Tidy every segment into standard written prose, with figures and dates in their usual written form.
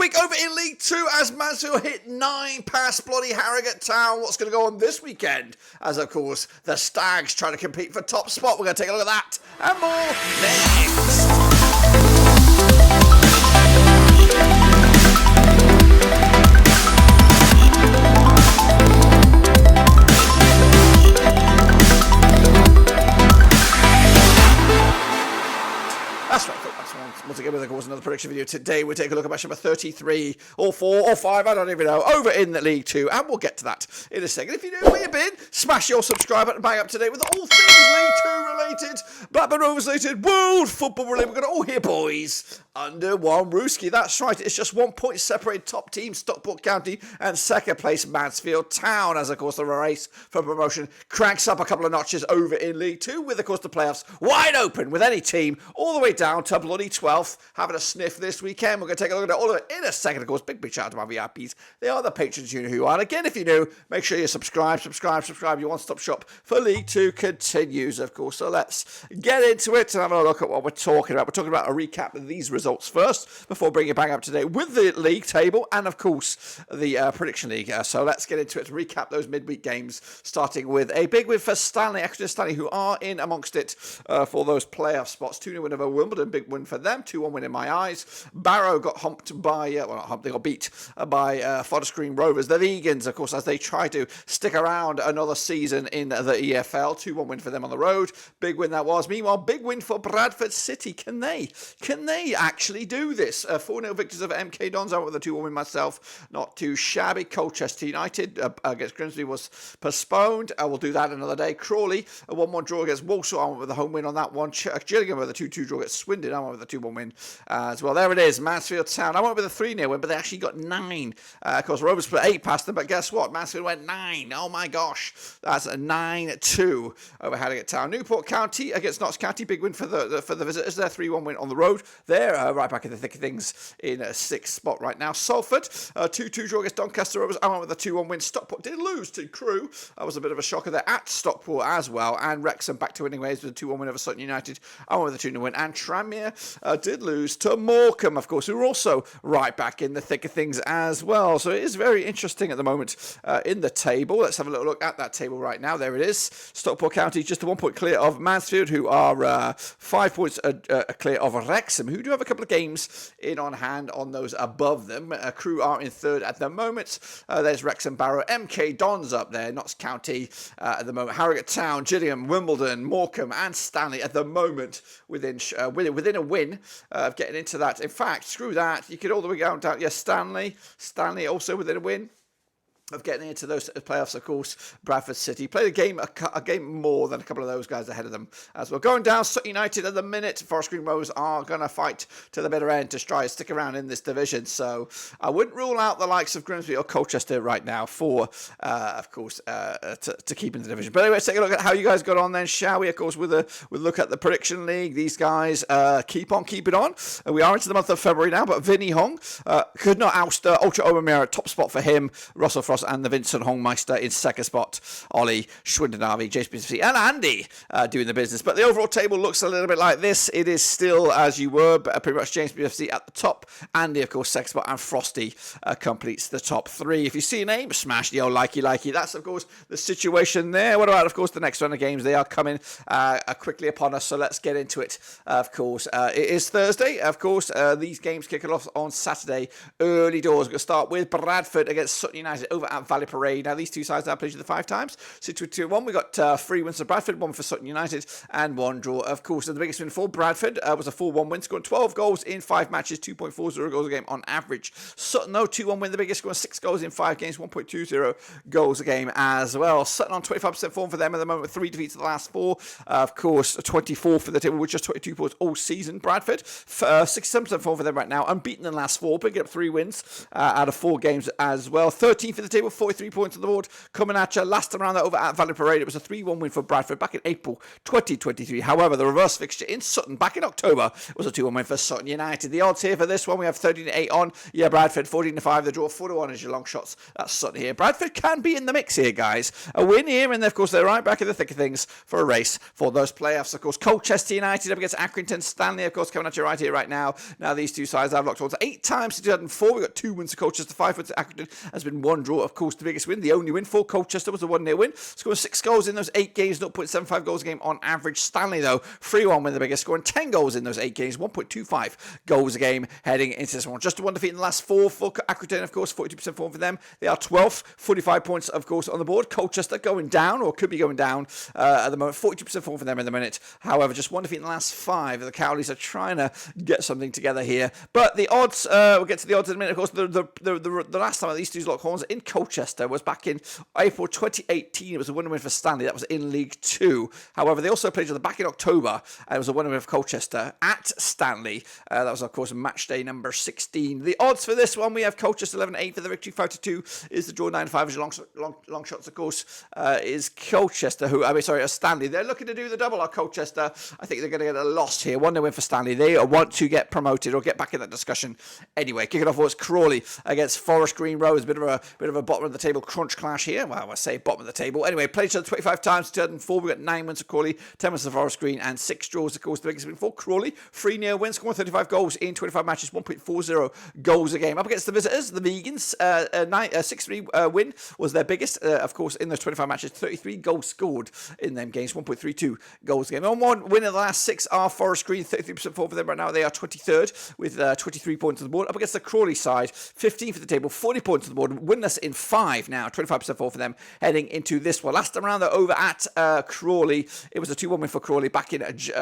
Midweek over in League 2 as Mansfield hit 9 past bloody Harrogate Town. What's going to go on this weekend? As, of course, the Stags try to compete for top spot. We're going to take a look at that and more next. That's right, folks. Once again, with of course another prediction video. Today we take a look at match number 33 or 4 or 5, I don't even know, over in the League 2, and we'll get to that in a second. If you know where you've been, smash your subscribe button, bang up to date with all things League 2 related, Blackburn Rovers related, World Football related. We're going to all hear, boys, under one Rooski. That's right, it's just 1 point separated top team Stockport County and second place Mansfield Town, as of course the race for promotion cranks up a couple of notches over in League 2, with of course the playoffs wide open with any team all the way down to bloody 12th having a sniff this weekend. We're going to take a look at it all of it in a second. Of course, big shout out to my VIPs. They are the patrons, you know who are. And again, if you're new, make sure you subscribe. Your one-stop shop for League 2 continues, of course. So let's get into it and have a look at what we're talking about. We're talking about a recap of these results first before bringing it back up to date with the league table and, of course, the prediction league. So let's get into it to recap those midweek games, starting with a big win for Stanley, Exeter Stanley, who are in amongst it for those playoff spots. 2-0 win over Wimbledon, big win for them. 2-1 win in my eyes. Barrow got humped by, they got beat by Forest Green Rovers. The Vegans, of course, as they try to stick around another season in the EFL. 2-1 win for them on the road. Big win that was. Meanwhile, big win for Bradford City. Can they actually do this? 4-0 victors over MK Dons. I went with a 2-1 win myself. Not too shabby. Colchester United against Grimsby was postponed. I will do that another day. Crawley, a 1-1 draw against Walsall. I went with a home win on that one. Gillingham with a 2-2 draw against Swindon. I went with a 2-1 win as well. There it is, Mansfield Town. I went with a 3-0 win, but they actually got 9. Of course, Rovers put 8 past them, but guess what? Mansfield went 9. Oh my gosh. That's a 9-2 over Harrogate Town. Newport County against Notts County. Big win for the visitors. Their 3-1 win on the road. They're right back in the thick of things in a 6th spot right now. Salford, 2-2 draw against Doncaster Rovers. I went with a 2-1 win. Stockport did lose to Crewe. That was a bit of a shocker there at Stockport as well. And Wrexham back to winning ways with a 2-1 win over Sutton United. I went with a 2-0 win. And Tranmere did lose to Morecambe, of course, who are also right back in the thick of things as well. So it is very interesting at the moment in the table. Let's have a little look at that table right now. There it is. Stockport County just a 1 point clear of Mansfield, who are 5 points clear of Wrexham, who do have a couple of games in on hand on those above them. Crewe are in 3rd at the moment. There's Wrexham, Barrow, MK Dons up there. Notts County at the moment. Harrogate Town, Gillingham, Wimbledon, Morecambe and Stanley at the moment within a win of getting into that. In fact, screw that. You could all the way down. Yes, Stanley also within a win of getting into those playoffs, of course. Bradford City played a game more than a couple of those guys ahead of them as well. Going down, Sutton United at the minute. Forest Green Rovers are going to fight to the bitter end to try and stick around in this division. So I wouldn't rule out the likes of Grimsby or Colchester right now for, of course, to keep in the division. But anyway, let's take a look at how you guys got on then, shall we? Of course, with a look at the prediction league. These guys keep on keeping on. We are into the month of February now, but Vinny Hong could not oust Ultra Omamira. Top spot for him. Russell Frost and the Vincent Hongmeister in second spot. Ollie, Schwindenavi, JSPC and Andy doing the business. But the overall table looks a little bit like this. It is still as you were, but pretty much James BFC at the top. Andy, of course, second spot, and Frosty completes the top 3. If you see a name, smash the old likey. That's, of course, the situation there. What about, of course, the next round of games? They are coming quickly upon us, so let's get into it. Of course, it is Thursday. Of course, these games kick off on Saturday, early doors. We're going to start with Bradford against Sutton United over at Valley Parade. Now, these two sides have played each other 5 times. Situated 2-1. We got 3 wins for Bradford, 1 for Sutton United, and 1 draw. Of course, the biggest win for Bradford was a 4-1 win, scoring 12 goals in 5 matches, 2.40 goals a game on average. Sutton, though, 2-1 win, the biggest, scoring 6 goals in 5 games, 1.20 goals a game as well. Sutton on 25% form for them at the moment, with 3 defeats in the last 4. Of course, 24 for the table, with just 22 points all season. Bradford, 67% form for them right now, unbeaten in the last 4, picking up 3 wins out of 4 games as well. 13th for the table, 43 points on the board. Coming at you, last time around that over at Valley Parade, it was a 3-1 win for Bradford back in April 2023. However, the reverse fixture in Sutton back in October was a 2-1 win for Sutton United. The odds here for this one, we have 13-8 on. Yeah, Bradford, 14-5. The draw, 4-1 is your long shots. That's Sutton here. Bradford can be in the mix here, guys. A win here, and of course, they're right back in the thick of things for a race for those playoffs. Of course, Colchester United up against Accrington Stanley, of course, coming at you right here, right now. Now, these two sides have locked horns 8 times since 2004. We've got 2 wins to Colchester, 5 wins to Accrington. Has been 1 draw, of course, the biggest win. The only win for Colchester was a 1-0 win. Scoring 6 goals in those 8 games, 0.75 goals a game on average. Stanley, though, 3-1 win, the biggest, scoring 10 goals in those 8 games, 1.25 goals a game heading into this one. Just a 1 defeat in the last 4 for Accrington, of course, 42% form for them. They are 12th, 45 points, of course, on the board. Colchester going down, or could be going down at the moment, 42% form for them in the minute. However, just 1 defeat in the last 5. The Cowleys are trying to get something together here. But the odds, we'll get to the odds in a minute. Of course, the last time these two locked horns in Colchester was back in April 2018. It was a 1-1 win for Stanley. That was in League 2. However, they also played each other back in October, and it was a 1-1 win for Colchester at Stanley. That was, of course, match day number 16. The odds for this one, we have Colchester 11-8 for the victory, 5-2 is the draw, 9-5 is your long shots, of course, is Colchester, Stanley. They're looking to do the double, Colchester. I think they're going to get a loss here. 1-0 win for Stanley. They want to get promoted or get back in that discussion. Anyway, kick it off was Crawley against Forest Green Rovers. Bit of a bottom of the table crunch clash here. Well, I say bottom of the table. Anyway, played each other 25 times, 2004. We got 9 wins for Crawley, 10 wins for Forest Green, and 6 draws. Of course, the biggest win for Crawley. 3-0 wins, scoring 35 goals in 25 matches, 1.40 goals a game. Up against the visitors, the Vegans, 6-3 win was their biggest. Of course, in those 25 matches, 33 goals scored in them games, 1.32 goals a game. On 1 win of the last 6 are Forest Green, 33% form for them right now. They are 23rd with 23 points on the board. Up against the Crawley side, 15th for the table, 40 points on the board. Winless in 5 now, 25% form for them heading into this one. Last time around, they're over at Crawley. It was a 2-1 win for Crawley back in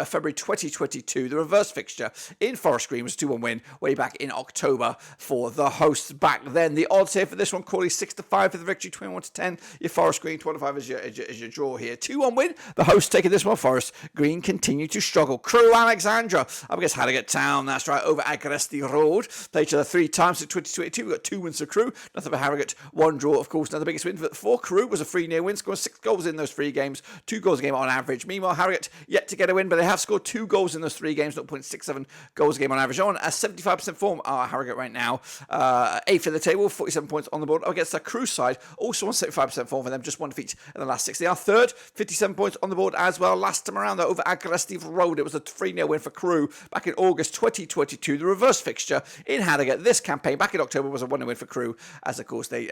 February 2022. The reverse fixture in Forest Green was a 2-1 win way back in October for the hosts back then. The odds here for this one, Crawley 6-5 for the victory, 21-10. Your Forest Green, 25 is your draw here. 2-1 win. The hosts taking this one. Forest Green continue to struggle. Crew Alexandra up against Harrogate Town. That's right, over at Agresti Road. Played each other 3 times in 2022. We've got 2 wins for Crew. Nothing for Harrogate. 1 draw, of course. Now the biggest win for Crew was a 3-0 win, scoring 6 goals in those 3 games. 2 goals a game on average. Meanwhile, Harrogate yet to get a win, but they have scored 2 goals in those 3 games, 0.67 goals a game on average. On a 75% form are Harrogate right now. 8th in the table, 47 points on the board. Up against the Crew side, also on 75% form for them, just 1 defeat in the last 6. They are 3rd, 57 points on the board as well. Last time around, though, over at Agresti Road, it was a 3-0 win for Crew back in August 2022. The reverse fixture in Harrogate this campaign back in October was a 1-0 win for Crew, as of course they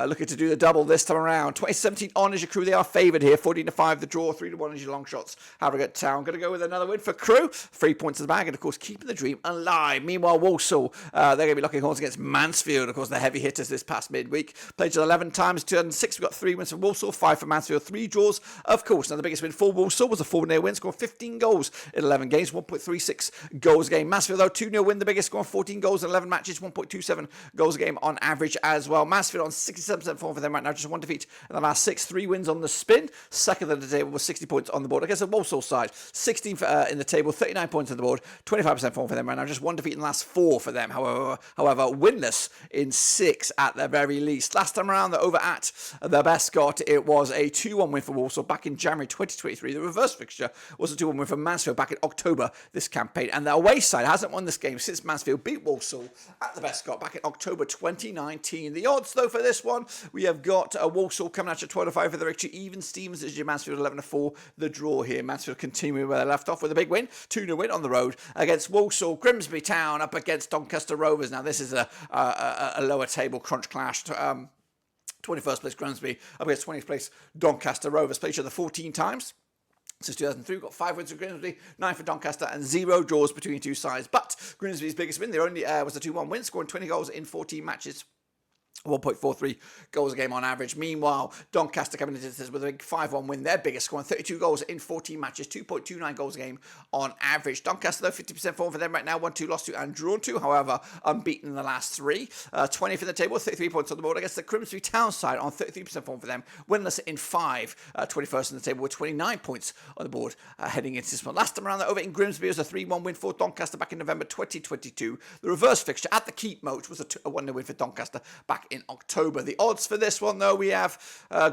looking to do the double this time around. 2017 on as your Crew. They are favoured here, 14-5 the draw, 3-1 as your long shots. Harrogate Town going to go with another win for Crew, 3 points in the bag, and of course keeping the dream alive. Meanwhile, Walsall, they're going to be locking horns against Mansfield, of course the heavy hitters this past midweek. Played each other 11 times, 2006 we've got 3 wins for Walsall, 5 for Mansfield, 3 draws, of course. Now the biggest win for Walsall was a 4-0 win, scoring 15 goals in 11 games, 1.36 goals a game. Mansfield, though, 2-0 win, the biggest, scoring 14 goals in 11 matches, 1.27 goals a game on average as well. Mansfield on 67% form for them right now, just 1 defeat in the last 6, 3 wins on the spin. Second in the table with 60 points on the board. Against the Walsall side, 16th in the table, 39 points on the board, 25% form for them right now, just 1 defeat in the last 4 for them. However, winless in 6 at the very least. Last time around, they're over at the Bescot. It was a 2-1 win for Walsall back in January 2023. The reverse fixture was a 2-1 win for Mansfield back in October this campaign. And the away side hasn't won this game since Mansfield beat Walsall at the Bescot back in October 2019. The odds, though, for this one, we have got Walsall coming at you 12-5 for the victory. Even Stevens is your Mansfield 11-4. The draw here. Mansfield continuing where they left off with a big win. 2-0 win on the road against Walsall. Grimsby Town up against Doncaster Rovers. Now, this is a lower table crunch clash. 21st place Grimsby up against 20th place Doncaster Rovers. Played each other 14 times. Since 2003, we've got 5 wins for Grimsby, 9 for Doncaster, and 0 draws between the two sides. But Grimsby's biggest win, there only was a 2-1 win, scoring 20 goals in 14 matches. 1.43 goals a game on average. Meanwhile, Doncaster coming into this with a big 5-1 win. Their biggest, scoring 32 goals in 14 matches, 2.29 goals a game on average. Doncaster, though, 50% form for them right now. 1-2, lost to, and drawn to. However, unbeaten in the last 3. 20th in the table, 33 points on the board against the Grimsby Town side on 33% form for them. Winless in 5. 21st in the table with 29 points on the board heading into this one. Last time around, over in Grimsby, it was a 3-1 win for Doncaster back in November 2022. The reverse fixture at the Keep Moat was a 1-0 win for Doncaster back back in October. The odds for this one, though, we have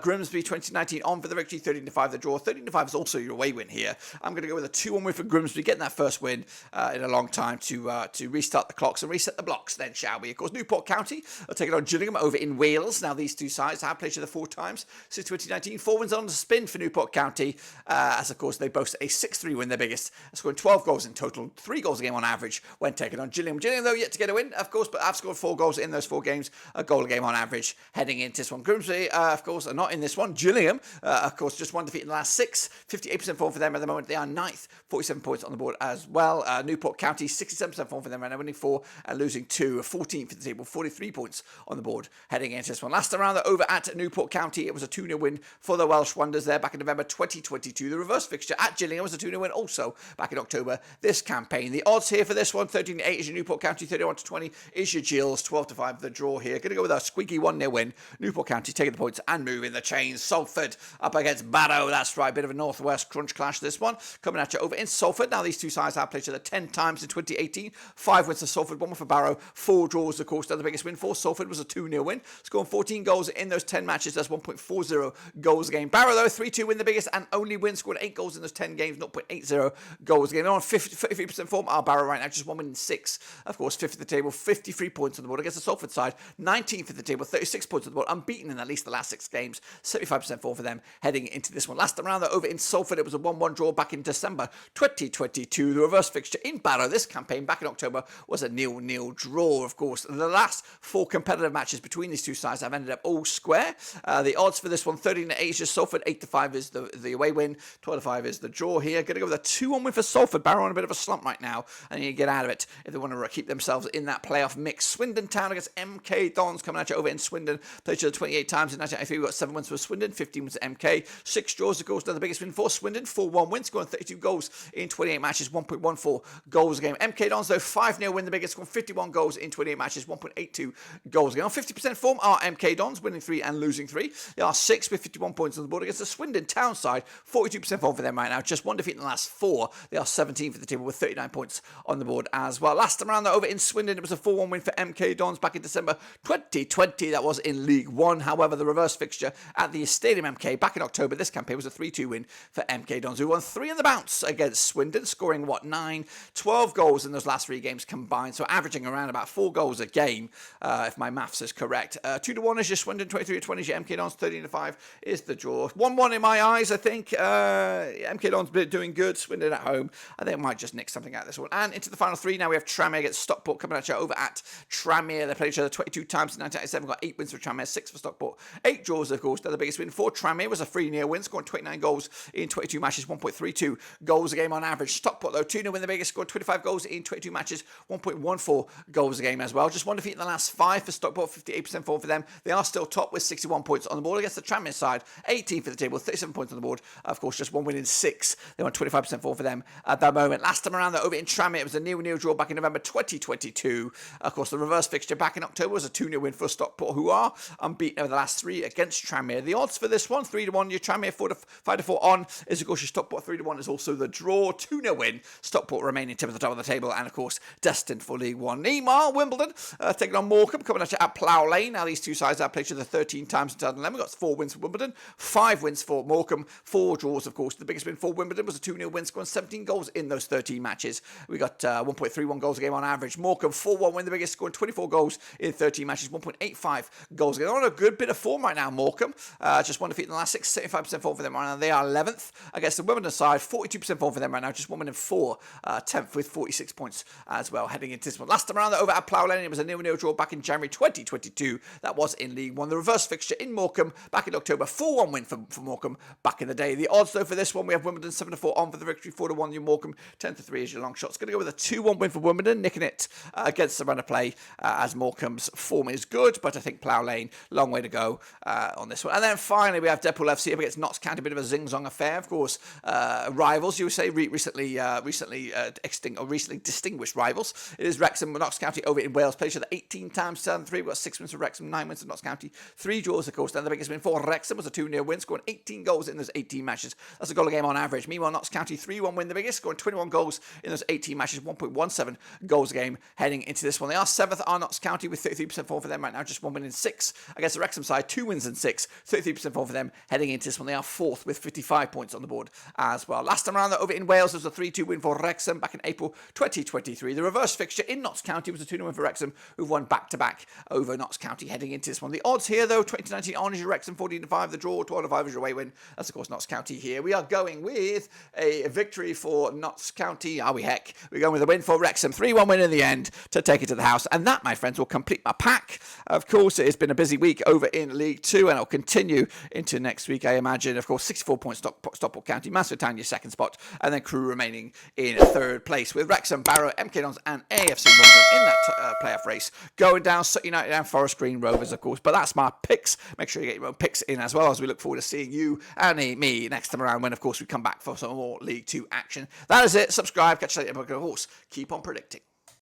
Grimsby 2019 on for the victory, 13-5 the draw. 13-5 is also your away win here. I'm going to go with a 2-1 win for Grimsby, getting that first win in a long time to restart the clocks and reset the blocks then, shall we? Of course, Newport County are taking on Gillingham over in Wales. Now, these two sides have played each other 4 times since 2019. 4 wins on the spin for Newport County, as of course they boast a 6-3 win, their biggest, scoring 12 goals in total, 3 goals a game on average when taking on Gillingham. Gillingham, though, yet to get a win, of course, but have scored 4 goals in those 4 games, a goal a game on average heading into this one. Grimsby, of course, are not in this one. Gillingham, of course, just 1 defeat in the last 6, 58% form for them at the moment. They are 9th, 47 points on the board as well. Newport County, 67% form for them right now, winning 4 and losing 2, 14th for the table, 43 points on the board heading into this one. Last round, over at Newport County, it was a 2-0 win for the Welsh Wonders there back in November 2022. The reverse fixture at Gillingham was a 2-0 win also back in October this campaign. The odds here for this one, 13-8 is your Newport County, 31-20 is your Gills, 12-5 the draw here. Going to go with a squeaky 1-0 win. Newport County taking the points and moving the chains. Salford up against Barrow. That's right, bit of a northwest crunch clash this one. Coming at you over in Salford. Now these two sides have played each other 10 times in 2018. 5 wins for Salford, 1 win for Barrow, 4 draws, of course. The biggest win for Salford was a 2-0 win, scoring 14 goals in those 10 matches. That's 1.40 goals a game. Barrow, though, 3-2 win, the biggest and only win, scored 8 goals in those 10 games, 0.80 goals a game. They're on 53% form. Our Barrow right now, just 1 win in 6. Of course, 5th at the table, 53 points on the board against the Salford side, 19th at the table, 36 points on the board, unbeaten in at least the last 6 games, 75% form for them heading into this one. Last round, though, over in Salford, it was a 1-1 draw back in December 2022. The reverse fixture in Barrow this campaign back in October was a 0-0 draw, of course. The last 4 competitive matches between these two sides have ended up all square. The odds for this one, 13-8 is just Salford, 8-5 is the away win, 12-5 is the draw here. Going to go with a 2-1 win for Salford. Barrow on a bit of a slump right now, and you get out of it if they want to keep themselves in that playoff mix. Swindon Town against MK Dons coming at you over in Swindon. Played each other 28 times in 1993. We've got 7 wins for Swindon, 15 wins for MK, 6 draws, of course. Now the biggest win for Swindon, 4-1 wins, scoring 32 goals in 28 matches, 1.14 goals a game. MK Dons, though, 5-0 win, the biggest, scoring 51 goals in 28 matches, 1.82 goals a game. On 50% form are MK Dons, winning 3 and losing 3. They are 6th with 51 points on the board against the Swindon Town side, 42% form for them right now, just 1 defeat in the last 4. They are 17th at the table with 39 points on the board as well. Last time around, though, over in Swindon, it was a 4-1 win for MK Dons back in December 2020. That was in League 1. However, the reverse fixture at the Stadium MK back in October, this campaign was a 3-2 win for MK Dons, who won 3 in the bounce against Swindon, scoring 12 goals in those last 3 games combined, so averaging around about 4 goals a game, if my maths is correct. 2-1 is your Swindon, 23-20 is your MK Dons, 13-5 is the draw. 1-1 in my eyes, I think. MK Dons doing good. Swindon at home, I think might just nick something out of this one. And into the final 3 now, we have Tranmere against Stockport coming at you over at Tranmere. They played each other 22 times in 1997, got 8 wins for Tranmere, 6 for Stockport, 8 draws, of course. Now the biggest win for Tranmere was a 3-0 win, scoring 29 goals in 22 matches, 1.32 goals a game on average. Stockport, though, 2-0 win, the biggest, scored 25 goals in 22 matches, 1.14 goals a game as well. Just 1 defeat in the last 5 for Stockport, 58% form for them. They are still top with 61 points on the board against the Tranmere side, 18th for the table, 37 points on the board. Of course, just 1 win in 6. They want 25% form for them at that moment. Last time around, though, over in Tranmere, it was a 0-0 draw back in November 2022. Of course, the reverse fixture back in October was a 2-0 win for Stockport, who are unbeaten over the last 3 against Tranmere. The odds for this one, 3-1, your Tranmere 5-4 on is, of course, your Stockport 3-1 is also the draw. 2-0 win. Stockport remaining tip at the top of the table and, of course, destined for League 1. Meanwhile, Wimbledon taking on Morecambe, coming at you at Plough Lane. Now, these two sides have played each other 13 times in 2011. We've got 4 wins for Wimbledon, 5 wins for Morecambe, 4 draws, of course. The biggest win for Wimbledon was a 2-0 win, scoring 17 goals in those 13 matches. We got 1.31 goals a game on average. Morecambe 4-1 win, the biggest, scoring 24 goals in 13 matches, 1.85 goals a game. They're on a good bit of form right now, Morecambe. Just 1 defeat in the last 6, 75% form for them right now. They are 11th against the Wimbledon side, 42% form for them right now, just 1 win in 4, 10th with 46 points as well heading into this one. Last time around, over at Plough Lane, it was a 0-0 draw back in January 2022. That was in League 1. The reverse fixture in Morecambe back in October, 4-1 win for Morecambe back in the day. The odds, though, for this one, we have Wimbledon 7-4 on for the victory, 4-1 your Morecambe, 10-3 is your long shot. It's going to go with a 2-1 win for Wimbledon, nicking it against the run of play as Morecambe's form is good, but I think Plough Lane, long way to go on this one. And then finally, we have Deadpool FC up against Notts County, a bit of a zing-zong affair, of course. Rivals, you would say, recently distinguished rivals. It is Wrexham, Notts County over in Wales. Played each other 18 times, 7-3. We've got 6 wins for Wrexham, 9 wins for Notts County, 3 draws, of course. Then the biggest win for Wrexham was a 2-0 win, scoring 18 goals in those 18 matches. That's a goal a game on average. Meanwhile, Notts County 3-1 win, the biggest, scoring 21 goals in those 18 matches, 1.17 goals a game heading into this one. They are 7th, are Notts County, with 33% form for them them right now, just 1 win in 6 against the Wrexham side, 2 wins in 6, 33% form for them heading into this one. They are 4th with 55 points on the board as well. Last time around, over in Wales, there was a 3-2 win for Wrexham back in April 2023. The reverse fixture in Notts County was a 2-0 win for Wrexham, who've won back-to-back over Notts County heading into this one. The odds here, though, 2019 on is your Wrexham, 14-5, the draw, 12-5 is your away win. That's, of course, Notts County here. We are going with a victory for Notts County. Are we heck? We're going with a win for Wrexham, 3-1 win in the end to take it to the house. And that, my friends, will complete my pack. Of course, it has been a busy week over in League 2, and it'll continue into next week, I imagine. Of course, 64 points, Stockport County, Mansfield Town, your second spot, and then Crewe remaining in third place, with Wrexham, Barrow, MK Dons, and AFC London in that playoff race. Going down, Sutton United and Forest Green Rovers, of course. But that's my picks. Make sure you get your own picks in as well, as we look forward to seeing you and me next time around when, of course, we come back for some more League 2 action. That is it. Subscribe. Catch you later. But of course, keep on predicting.